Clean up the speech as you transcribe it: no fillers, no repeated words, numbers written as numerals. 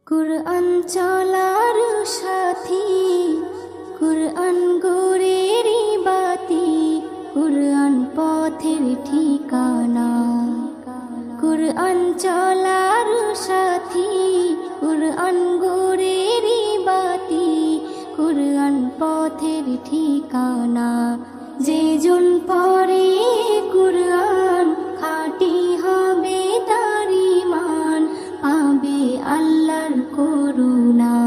কুরআন চলার সাথী, কুরআন গোরের বাতি, কুরআন পথের ঠিকানা। কুরআন চলার সাথী, কুরআন গোরের বাতি, কুরআন পথের ঠিকানা। যে জন পড়ে কুরআন খাঁটি হবে তার ঈমান, পাবে আল্লাহর করুণা।